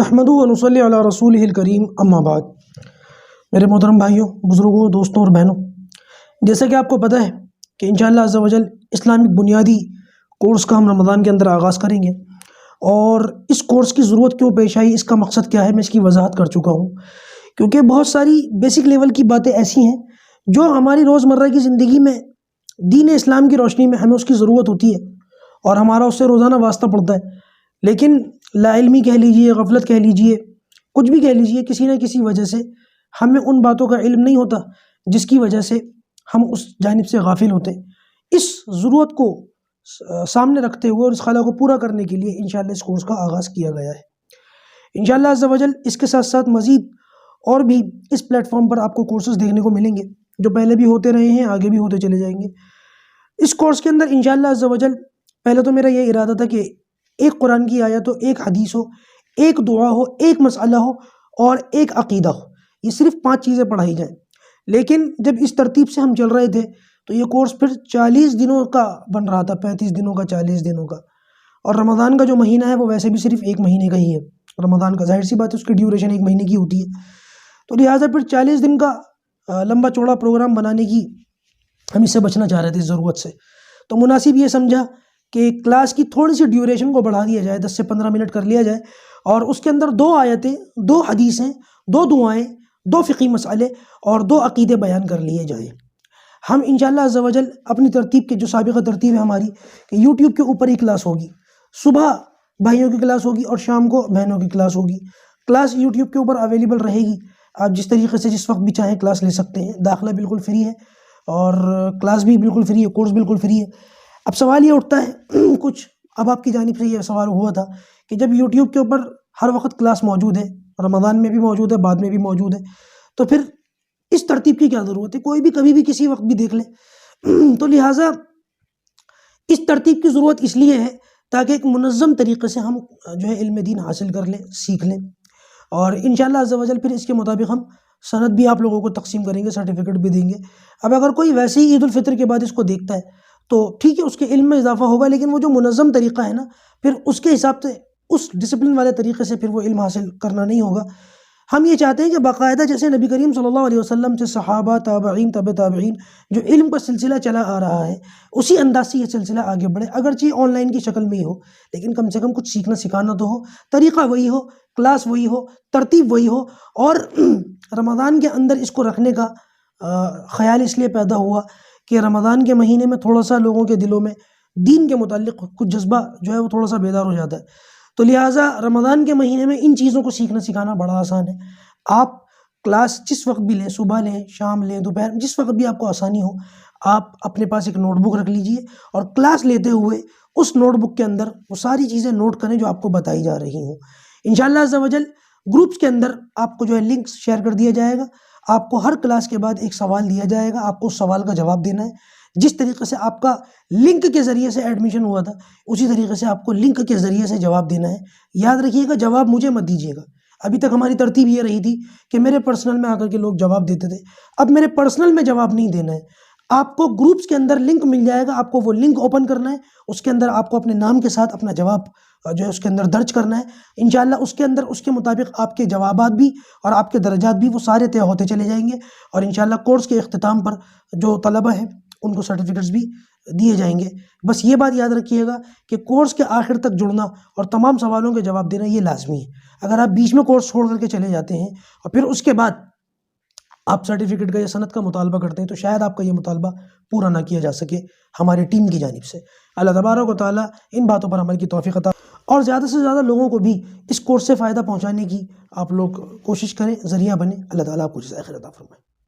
نحمدہ و نصلی علی رسولہ الکریم اما بعد۔ میرے محترم بھائیوں، بزرگوں، دوستوں اور بہنوں، جیسا کہ آپ کو پتہ ہے کہ انشاءاللہ عز و جل اسلامک بنیادی کورس کا ہم رمضان کے اندر آغاز کریں گے، اور اس کورس کی ضرورت کیوں پیش آئی، اس کا مقصد کیا ہے، میں اس کی وضاحت کر چکا ہوں، کیونکہ بہت ساری بیسک لیول کی باتیں ایسی ہیں جو ہماری روزمرہ کی زندگی میں دین اسلام کی روشنی میں ہمیں اس کی ضرورت ہوتی ہے اور ہمارا اس سے روزانہ واسطہ پڑتا ہے، لیکن لا علمی کہہ لیجئے، غفلت کہہ لیجئے، کچھ بھی کہہ لیجئے، کسی نہ کسی وجہ سے ہمیں ان باتوں کا علم نہیں ہوتا جس کی وجہ سے ہم اس جانب سے غافل ہوتے ہیں۔ اس ضرورت کو سامنے رکھتے ہوئے اور اس خلا کو پورا کرنے کے لیے انشاءاللہ اس کورس کا آغاز کیا گیا ہے۔ انشاءاللہ عز و جل اس کے ساتھ ساتھ مزید اور بھی اس پلیٹ فارم پر آپ کو کورسز دیکھنے کو ملیں گے جو پہلے بھی ہوتے رہے ہیں، آگے بھی ہوتے چلے جائیں گے۔ اس کورس کے اندر انشاءاللہ عز و جل پہلے تو میرا یہ ارادہ تھا کہ ایک قرآن کی آیت ہو، ایک حدیث ہو، ایک دعا ہو، ایک مسئلہ ہو اور ایک عقیدہ ہو، یہ صرف 5 چیزیں پڑھائی جائیں، لیکن جب اس ترتیب سے ہم چل رہے تھے تو یہ کورس پھر 40 دنوں کا بن رہا تھا، 35 دنوں کا، 40 دنوں کا، اور رمضان کا جو مہینہ ہے وہ ویسے بھی صرف 1 مہینے کا ہی ہے۔ رمضان کا ظاہر سی بات ہے اس کی ڈیوریشن 1 مہینے کی ہوتی ہے، تو لہٰذا پھر 40 دن کا لمبا چوڑا پروگرام بنانے کی ہم اس سے بچنا چاہ رہے تھے، اس ضرورت سے، تو مناسب یہ سمجھا کہ کلاس کی تھوڑی سی ڈیوریشن کو بڑھا دیا جائے، 10 سے 15 منٹ کر لیا جائے، اور اس کے اندر 2 آیتیں، 2 حدیثیں، 2 دعائیں، 2 فقہی مسئلے اور 2 عقیدے بیان کر لیے جائیں۔ ہم انشاءاللہ عز و جل اپنی ترتیب کے جو سابقہ ترتیب ہے ہماری کہ یوٹیوب کے اوپر ہی کلاس ہوگی، صبح بھائیوں کی کلاس ہوگی اور شام کو بہنوں کی کلاس ہوگی۔ کلاس یوٹیوب کے اوپر اویلیبل رہے گی، آپ جس طریقے سے جس وقت بھی چاہیں کلاس لے سکتے ہیں، داخلہ بالکل فری ہے اور کلاس بھی بالکل فری ہے، کورس بالکل فری ہے۔ اب سوال یہ اٹھتا ہے کچھ، اب آپ کی جانب سے یہ سوال ہوا تھا کہ جب یوٹیوب کے اوپر ہر وقت کلاس موجود ہے، رمضان میں بھی موجود ہے، بعد میں بھی موجود ہے، تو پھر اس ترتیب کی کیا ضرورت ہے، کوئی بھی کبھی بھی کسی وقت بھی دیکھ لے۔ تو لہٰذا اس ترتیب کی ضرورت اس لیے ہے تاکہ ایک منظم طریقے سے ہم جو ہے علم دین حاصل کر لیں، سیکھ لیں، اور انشاءاللہ عز و جل پھر اس کے مطابق ہم سند بھی آپ لوگوں کو تقسیم کریں گے، سرٹیفکیٹ بھی دیں گے۔ اب اگر کوئی ویسے ہی عید الفطر کے بعد اس کو دیکھتا ہے تو ٹھیک ہے، اس کے علم میں اضافہ ہوگا، لیکن وہ جو منظم طریقہ ہے نا، پھر اس کے حساب سے، اس ڈسپلن والے طریقے سے پھر وہ علم حاصل کرنا نہیں ہوگا۔ ہم یہ چاہتے ہیں کہ باقاعدہ جیسے نبی کریم صلی اللہ علیہ وسلم سے صحابہ، تابعین، تبع تابعین جو علم کا سلسلہ چلا آ رہا ہے، اسی انداز سے یہ سلسلہ آگے بڑھے، اگرچہ آن لائن کی شکل میں ہی ہو، لیکن کم سے کم کچھ سیکھنا سکھانا تو ہو، طریقہ وہی ہو، کلاس وہی ہو، ترتیب وہی ہو، اور رمضان کے اندر اس کو رکھنے کا خیال اس لیے پیدا ہوا کہ رمضان کے مہینے میں تھوڑا سا لوگوں کے دلوں میں دین کے متعلق کچھ جذبہ جو ہے وہ تھوڑا سا بیدار ہو جاتا ہے، تو لہٰذا رمضان کے مہینے میں ان چیزوں کو سیکھنا سکھانا بڑا آسان ہے۔ آپ کلاس جس وقت بھی لیں، صبح لیں، شام لیں، دوپہر، جس وقت بھی آپ کو آسانی ہو، آپ اپنے پاس ایک نوٹ بک رکھ لیجئے اور کلاس لیتے ہوئے اس نوٹ بک کے اندر وہ ساری چیزیں نوٹ کریں جو آپ کو بتائی جا رہی ہوں۔ انشاءاللہ عز و جل گروپس کے اندر آپ کو جو ہے لنکس شیئر کر دیا جائے گا، آپ کو ہر کلاس کے بعد ایک سوال دیا جائے گا، آپ کو اس سوال کا جواب دینا ہے، جس طریقے سے آپ کا لنک کے ذریعے سے ایڈمیشن ہوا تھا اسی طریقے سے آپ کو لنک کے ذریعے سے جواب دینا ہے۔ یاد رکھیے گا، جواب مجھے مت دیجیے گا۔ ابھی تک ہماری ترتیب یہ رہی تھی کہ میرے پرسنل میں آ کر کے لوگ جواب دیتے تھے، اب میرے پرسنل میں جواب نہیں دینا ہے، آپ کو گروپس کے اندر لنک مل جائے گا، آپ کو وہ لنک اوپن کرنا ہے، اس کے اندر آپ کو اپنے نام کے ساتھ اپنا جواب جو ہے اس کے اندر درج کرنا ہے۔ انشاءاللہ اس کے اندر اس کے مطابق آپ کے جوابات بھی اور آپ کے درجات بھی وہ سارے طے ہوتے چلے جائیں گے، اور انشاءاللہ کورس کے اختتام پر جو طلبہ ہیں ان کو سرٹیفکیٹس بھی دیے جائیں گے۔ بس یہ بات یاد رکھیے گا کہ کورس کے آخر تک جڑنا اور تمام سوالوں کے جواب دینا یہ لازمی ہے۔ اگر آپ بیچ میں کورس چھوڑ کر کے چلے جاتے ہیں اور پھر اس کے بعد آپ سرٹیفکیٹ کا یا سند کا مطالبہ کرتے ہیں تو شاید آپ کا یہ مطالبہ پورا نہ کیا جا سکے ہماری ٹیم کی جانب سے۔ اللہ تبارک و تعالیٰ ان باتوں پر عمل کی توفیق عطا اور زیادہ سے زیادہ لوگوں کو بھی اس کورس سے فائدہ پہنچانے کی آپ لوگ کوشش کریں، ذریعہ بنیں۔ اللہ تعالیٰ آپ کو جزائے خیر عطا فرمائے۔